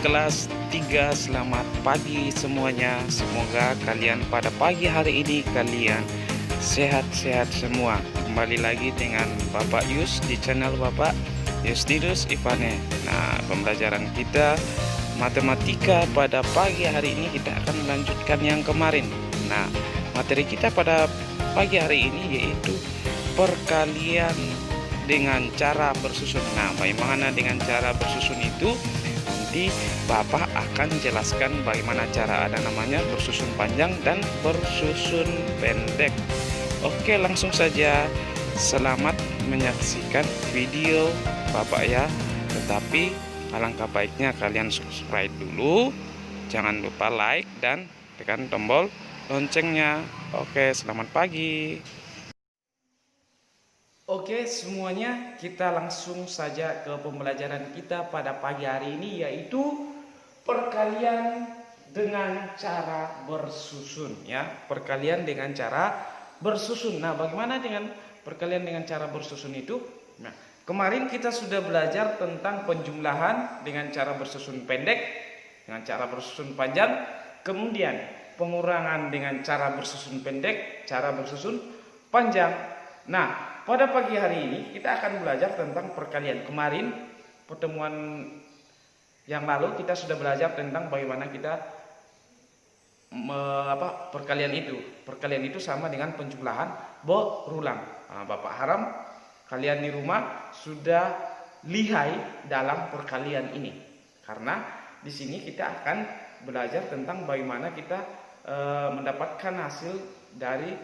kelas 3, selamat pagi semuanya. Semoga kalian pada pagi hari ini kalian sehat-sehat semua. Kembali lagi dengan Bapak Yus di channel Bapak Justinus Ivane. Nah, pembelajaran kita matematika pada pagi hari ini kita akan melanjutkan yang kemarin. Nah, materi kita pada pagi hari ini yaitu perkalian dengan cara bersusun. Nah, bagaimana dengan cara bersusun itu? Nanti Bapak akan jelaskan bagaimana cara ada namanya bersusun panjang dan bersusun pendek. Oke, langsung saja. Selamat menyaksikan video Bapak ya. Tetapi alangkah baiknya kalian subscribe dulu. Jangan lupa like dan tekan tombol loncengnya. Oke, selamat pagi. Oke semuanya, kita langsung saja ke pembelajaran kita pada pagi hari ini, yaitu perkalian dengan cara bersusun ya. Perkalian dengan cara bersusun. Nah, bagaimana dengan perkalian dengan cara bersusun itu? Nah, kemarin kita sudah belajar tentang penjumlahan dengan cara bersusun pendek, dengan cara bersusun panjang, kemudian pengurangan dengan cara bersusun pendek, cara bersusun panjang. Nah, pada pagi hari ini kita akan belajar tentang perkalian. Kemarin pertemuan yang lalu kita sudah belajar tentang bagaimana kita perkalian itu. Perkalian itu sama dengan penjumlahan berulang. Nah, Bapak harap kalian di rumah sudah lihai dalam perkalian ini. Karena di sini kita akan belajar tentang bagaimana kita mendapatkan hasil dari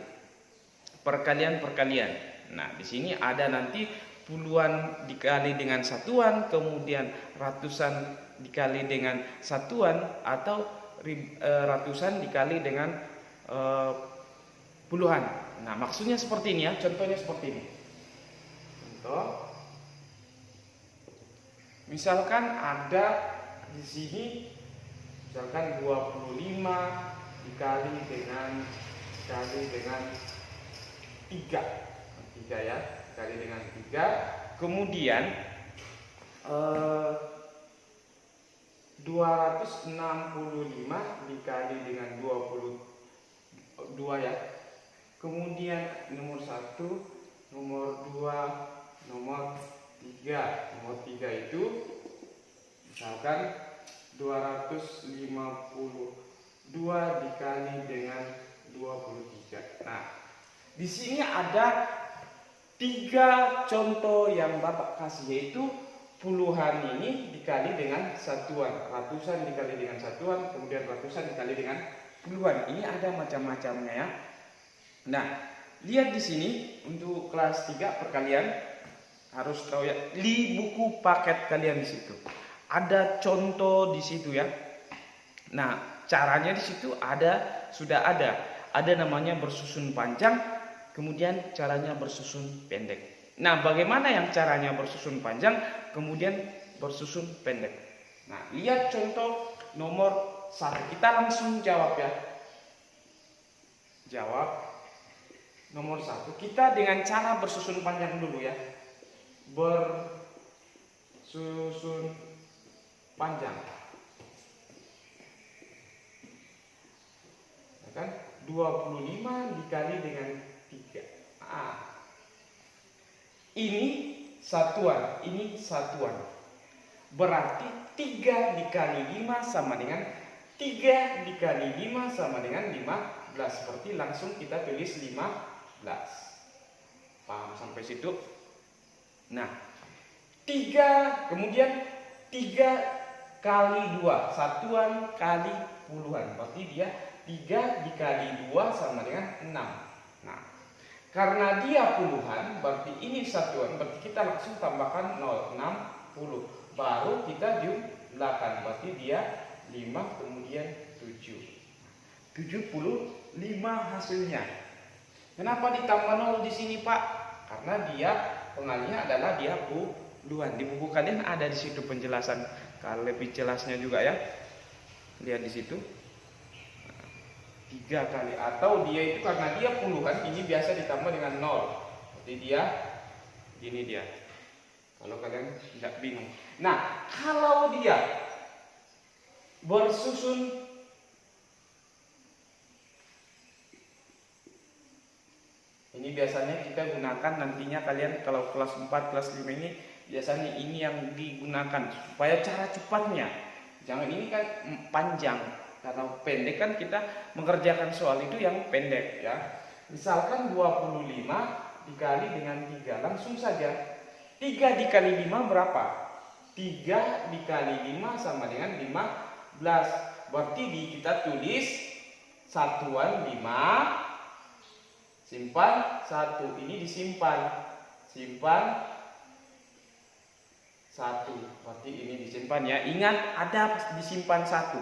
perkalian-perkalian. Nah, di sini ada nanti puluhan dikali dengan satuan, kemudian ratusan dikali dengan satuan, atau ratusan dikali dengan puluhan. Nah, maksudnya seperti ini ya, contohnya seperti ini. Contoh, misalkan ada di sini, misalkan 25 dikali dengan 3 ya, kali dengan 3, kemudian 265 dikali dengan 22 ya, kemudian nomor 1, nomor 2, nomor 3. Nomor 3 itu misalkan 252 dikali dengan 23. Nah, di sini ada 3 contoh yang Bapak kasih, yaitu puluhan ini dikali dengan satuan, ratusan dikali dengan satuan, kemudian ratusan dikali dengan puluhan. Ini ada macam-macamnya ya. Nah, lihat di sini untuk kelas 3 perkalian harus tahu ya, di buku paket kalian di situ ada contoh di situ ya. Nah, caranya di situ sudah ada namanya bersusun panjang, kemudian caranya bersusun pendek. Nah, bagaimana yang caranya bersusun panjang, kemudian bersusun pendek? Nah, lihat contoh nomor 1. Kita langsung jawab ya. Jawab nomor 1. Kita dengan cara bersusun panjang dulu ya. Bersusun panjang. Ya kan? 25 dikali dengan 3. Ini satuan, ini satuan. Berarti 3 dikali 5 sama dengan 3 dikali 5 sama dengan 15. Seperti langsung kita tulis 15. Paham sampai situ? Nah, 3 kemudian 3 kali 2, satuan kali puluhan. Berarti dia 3 dikali 2 sama dengan 6. Nah, karena dia puluhan, berarti ini satuan, berarti kita langsung tambahkan 0, 60. Baru kita jumlahkan, berarti dia 5 kemudian 7. 75 hasilnya. Kenapa ditambah 0 di sini, Pak? Karena dia pengalinya adalah dia puluhan. Di buku kalian ada di situ penjelasan, kalau lebih jelasnya juga ya. Lihat di situ. 3 kali, atau dia itu karena dia puluhan, ini biasa ditambah dengan 0. Jadi dia gini dia. Kalau kalian tidak bingung. Nah, kalau dia bersusun ini biasanya kita gunakan nantinya kalian kalau kelas 4, kelas 5 ini biasanya ini yang digunakan supaya cara cepatnya. Jangan ini kan panjang, karena pendek kan kita mengerjakan soal itu yang pendek ya. Misalkan 25 dikali dengan 3, langsung saja 3 dikali 5 berapa? 3 dikali 5 sama dengan 15. Berarti kita tulis satuan 5 simpan 1, ini disimpan, simpan 1, berarti ini disimpan ya. Ingat ada disimpan 1.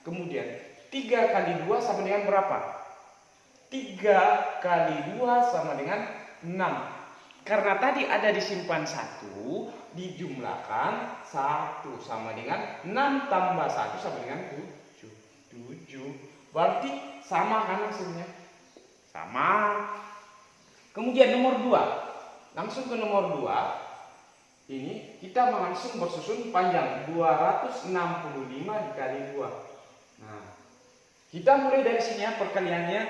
Kemudian 3 kali 2 sama dengan berapa? 3 kali 2 sama dengan 6. Karena tadi ada disimpan 1, dijumlahkan 1 sama dengan 6 tambah 1 sama dengan 7. Berarti sama kan hasilnya? Sama. Kemudian nomor 2. Langsung ke nomor 2. Ini kita langsung bersusun panjang 265 dikali 2. Nah, kita mulai dari sini ya perkaliannya.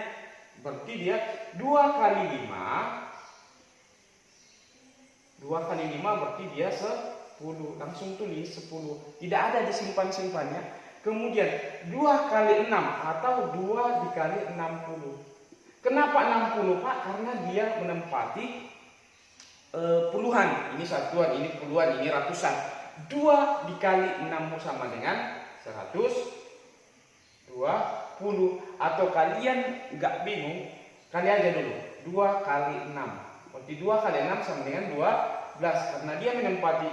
Berarti dia 2 kali 5. 2 kali 5 berarti dia 10. Langsung tulis 10. Tidak ada disimpan-simpannya. Kemudian 2 kali 6 atau 2 dikali 60. Kenapa 60 Pak? Karena dia menempati puluhan. Ini satuan, ini puluhan, ini ratusan. 2 dikali 6 sama dengan 120. Atau kalian nggak bingung, kali aja dulu 2 kali 6. Berarti 2 kali 6 sama dengan 12. Karena dia menempati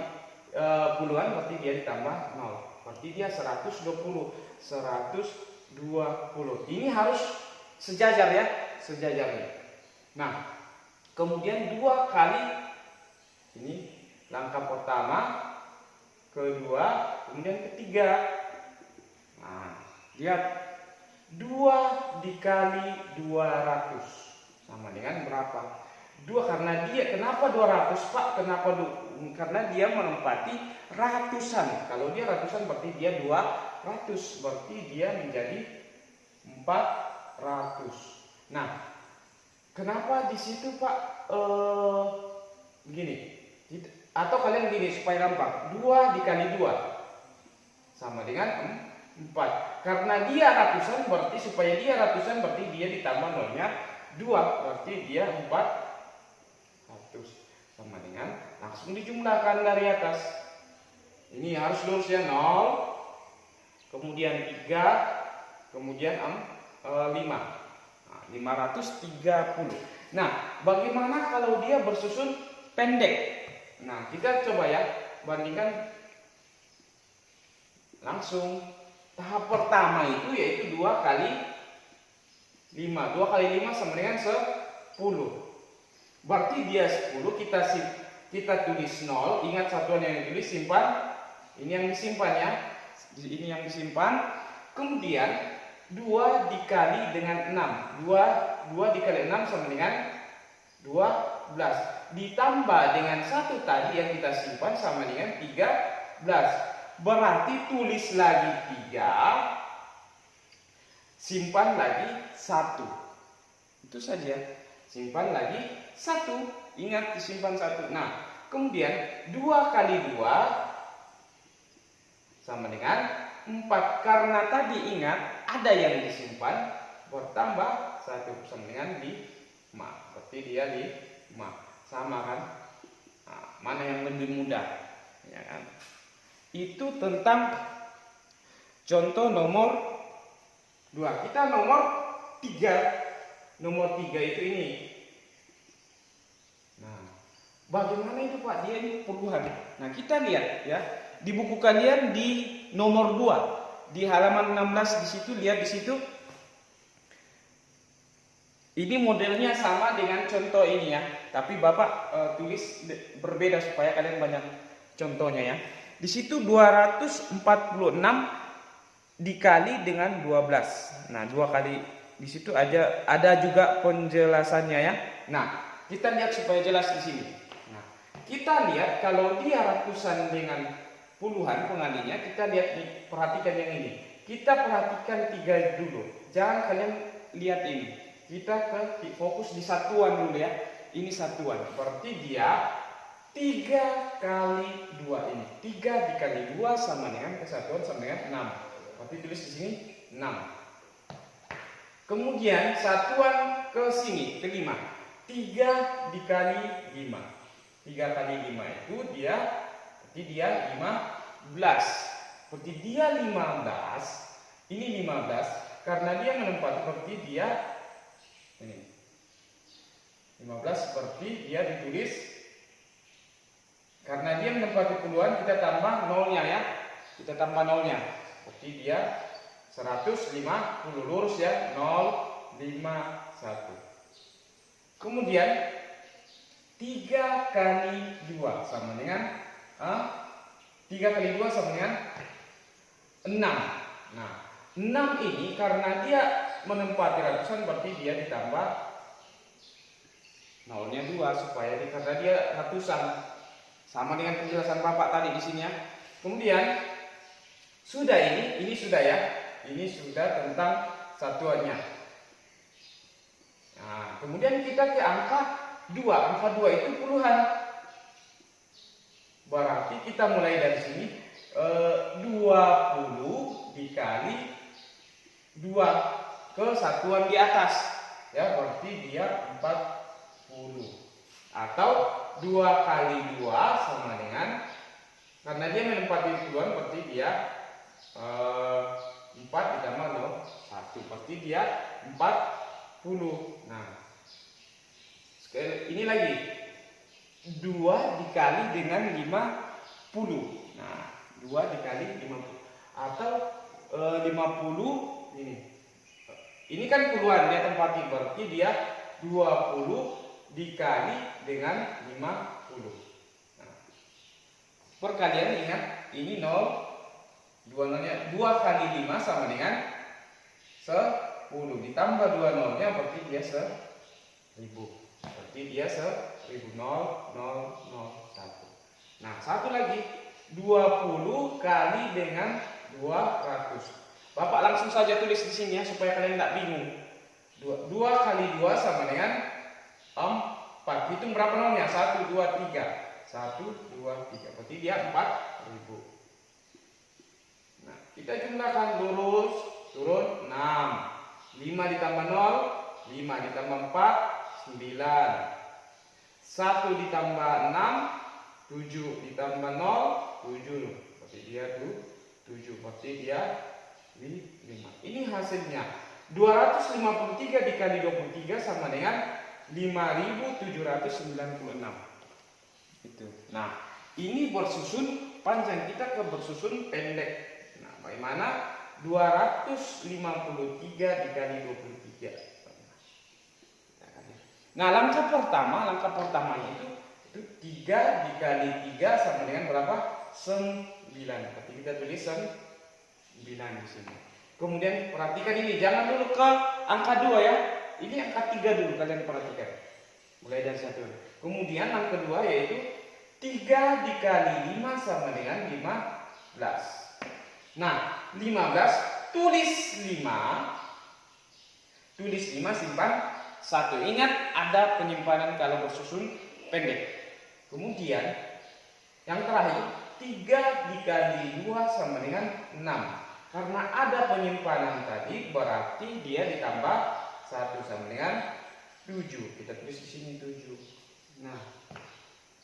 puluhan, berarti dia ditambah 0. Berarti dia 120. 120. Ini harus sejajar ya, sejajarnya. Nah, kemudian 2 kali ini langkah pertama, kedua, kemudian ketiga. Nah, lihat 2 dikali 200 sama dengan berapa? 2 karena dia, kenapa 200 Pak? Kenapa karena dia menempati ratusan. Kalau dia ratusan berarti dia 200, berarti dia menjadi 400. Nah, kenapa di situ Pak begini? Atau kalian gini supaya gampang. 2 dikali 2 sama dengan 4. Karena dia ratusan berarti supaya dia ratusan berarti dia ditambah nolnya 2, berarti dia 400 sama dengan langsung dijumlahkan dari atas. Ini harus lurus ya, 0, kemudian 3, kemudian 5. Nah, 530. Nah, bagaimana kalau dia bersusun pendek? Nah, kita coba ya bandingkan langsung. Tahap pertama itu yaitu 2 kali 5. 2 kali 5 sama dengan 10. Berarti dia 10, kita tulis 0. Ingat satuan yang ditulis, simpan. Ini yang disimpan ya. Ini yang disimpan. Kemudian 2 dikali dengan 6. 2 dikali 6 sama dengan 12. Ditambah dengan 1 tadi yang kita simpan sama dengan 13. Berarti tulis lagi 3. Simpan lagi 1. Itu saja. Simpan lagi 1. Ingat disimpan 1. Nah, kemudian 2 kali 2 sama dengan 4. Karena tadi ingat ada yang disimpan, bertambah 1 sama dengan 5. Berarti dia 5. Sama kan? Nah, mana yang lebih mudah? Ya kan? Itu tentang contoh nomor 2. Kita nomor 3. Nomor 3 itu ini. Nah, bagaimana itu Pak? Dia ini puluhan. Nah, kita lihat ya. Di buku kalian di nomor 2, di halaman 16 di situ, lihat di situ. Ini modelnya sama dengan contoh ini ya, tapi Bapak tulis berbeda supaya kalian banyak contohnya ya. Di situ 246 dikali dengan 12. Nah, 2 kali di situ ada juga penjelasannya ya. Nah, kita lihat supaya jelas di sini. Nah, kita lihat kalau dia ratusan dengan puluhan pengalinya, kita lihat nih, perhatikan yang ini. Kita perhatikan 3 dulu. Jangan kalian lihat ini. Kita fokus di satuan dulu ya. Ini satuan. Berarti dia 3 kali 2 ini. 3 dikali 2 sama dengan kesatuan sama dengan 6. Berarti tulis di sini 6. Kemudian satuan ke sini, ke 5. 3 dikali 5. 3 kali 5 itu berarti dia 15. Berarti dia 15. Ini 15 karena dia menempati, berarti dia ini 15 seperti dia ditulis karena dia menempati puluhan, kita tambah nolnya ya. Kita tambah nolnya. Berarti dia 150 lurus ya, 051. Kemudian 3 kali 2 sama dengan 3 kali 2 sama dengan 6. Nah, 6 ini karena dia menempati ratusan, berarti dia ditambah nolnya 2 supaya karena dia ratusan. Sama dengan penjelasan Bapak tadi di sini ya. Kemudian sudah ini sudah ya. Ini sudah tentang satuannya. Nah, kemudian kita ke angka 2. Angka 2 itu puluhan. Berarti kita mulai dari sini 20 dikali 2 ke satuan di atas. Ya, berarti dia 40. Atau 2 kali 2 sama dengan, karena dia menempati puluhan, berarti dia 4 ditambah 1, berarti dia 40. Nah, ini lagi 2 dikali dengan 50. Nah, 2 dikali 50 atau 50 ini. Ini kan puluhan dia tempati, berarti dia 20 dikali dengan 50. Nah, perkalian ingat ini 0, 2 nolnya, 2 kali 5 sama dengan 10 ditambah 2 nolnya, berarti dia 1000. Berarti dia 1000. 0, 0, 0, 1. Nah, satu lagi 20 kali dengan 200. Bapak langsung saja tulis di sini ya supaya kalian tidak bingung. 2 kali 2 sama dengan 4. Hitung berapa nolnya? 1, 2, 3. 1, 2, 3. Berarti dia 4000. Nah, kita jumlahkan lurus, turun 6. 5 ditambah 0, 5 ditambah 4, 9. 1 ditambah 6, 7 ditambah 0, 7. Berarti dia 7. Berarti dia 5. Ini hasilnya 253 dikali 23 sama dengan 5796. Itu. Nah, ini bersusun panjang, kita ke bersusun pendek. Nah, bagaimana? 253 dikali 23. Nah, langkah pertamanya itu 3 dikali 3 sama dengan berapa? 9. Berarti kita tulis 9 di sini. Kemudian perhatikan ini, jangan dulu ke angka 2 ya. Ini angka 3 dulu kalian perhatikan. Mulai dari 1. Kemudian yang kedua yaitu 3 dikali 5 sama dengan 15. Nah, 15 tulis 5. Tulis 5 simpan 1. Ingat ada penyimpanan kalau bersusun pendek. Kemudian yang terakhir 3 dikali 2 sama dengan 6. Karena ada penyimpanan tadi berarti dia ditambah 1 sama dengan 7. Kita tulis di sini 7. Nah,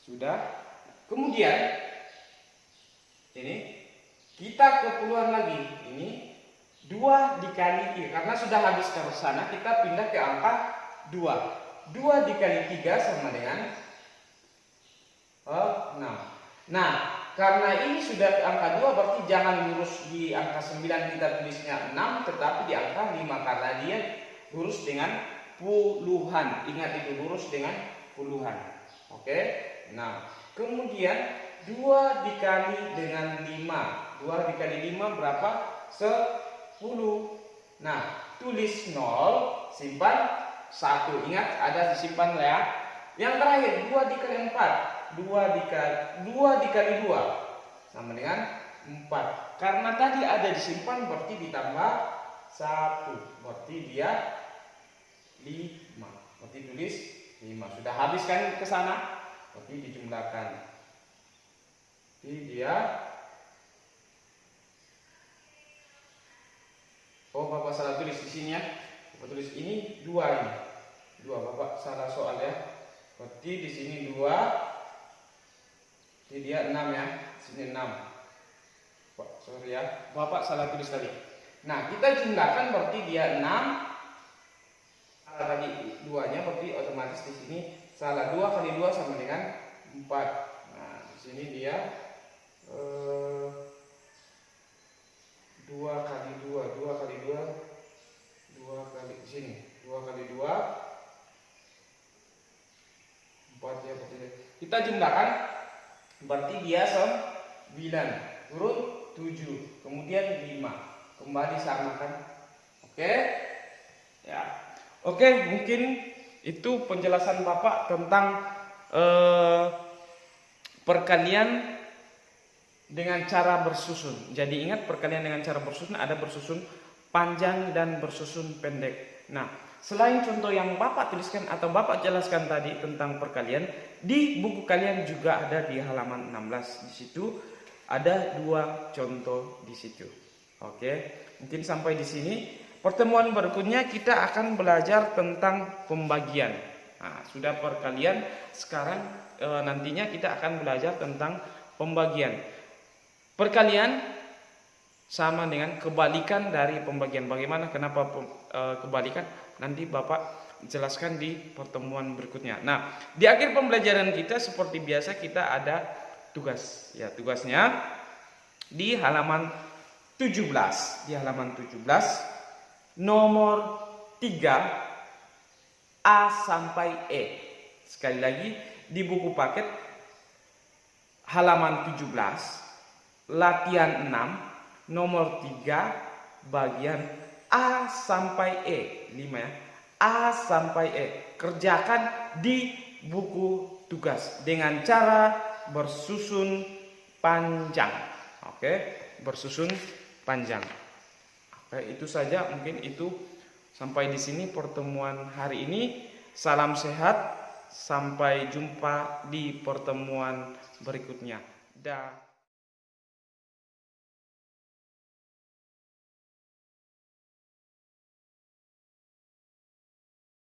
sudah. Kemudian ini kita ke puluhan lagi. Ini 2 dikali 3. Karena sudah habis ke sana, kita pindah ke angka 2. 2 dikali 3 sama dengan 6. Nah, karena ini sudah angka 2, berarti jangan lurus di angka 9 kita tulisnya 6, tetapi di angka 5 karena dia lurus dengan puluhan. Ingat itu, lurus dengan puluhan. Oke. Nah, kemudian 2 dikali dengan 5. 2 dikali 5 berapa? 10. Nah, tulis 0, simpan 1. Ingat ada disimpan ya. Yang terakhir 2 dikali 4. 2 dikali 2 sama dengan 4. Karena tadi ada disimpan berarti ditambah 1. Berarti dia 5. Berarti tulis 5. Sudah habis kan ke sana? Berarti dijumlahkan. Jadi dia Bapak salah tulis di sini ya. Bapak tulis ini 2 ini. 2 Bapak salah soal ya. Berarti di sini 2. Jadi dia 6 ya. Sini 6. Pak, sorry ya. Bapak salah tulis tadi. Nah, kita jumlahkan berarti dia 6. Tadi 2-nya berarti otomatis di sini salah 2 kali 2 sama dengan 4. Nah, di sini dia 2 kali 2, 2 kali 2, 2 kali di sini, 2 kali 2, 4 ya berarti. Kita jumlahkan berarti dia 9, turun 7, kemudian 5, kembali sama kan? Oke? Ya. Oke, mungkin itu penjelasan Bapak tentang perkalian dengan cara bersusun. Jadi ingat, perkalian dengan cara bersusun ada bersusun panjang dan bersusun pendek. Nah, selain contoh yang Bapak tuliskan atau Bapak jelaskan tadi tentang perkalian, di buku kalian juga ada di halaman 16. Di situ ada 2 contoh di situ. Oke, mungkin sampai di sini. Pertemuan berikutnya kita akan belajar tentang pembagian. Nah, sudah perkalian, sekarang nantinya kita akan belajar tentang pembagian. Perkalian sama dengan kebalikan dari pembagian. Bagaimana, kenapa kebalikan? Nanti Bapak jelaskan di pertemuan berikutnya. Nah, di akhir pembelajaran kita seperti biasa kita ada tugas. Ya, tugasnya di halaman 17. Di halaman 17 nomor 3 A sampai E. Sekali lagi, di buku paket halaman 17 latihan 6 nomor 3 bagian A sampai E. 5 ya. A sampai E. Kerjakan di buku tugas dengan cara bersusun panjang. Oke, bersusun panjang. Itu saja, mungkin itu sampai di sini pertemuan hari ini. Salam sehat, sampai jumpa di pertemuan berikutnya. Dah.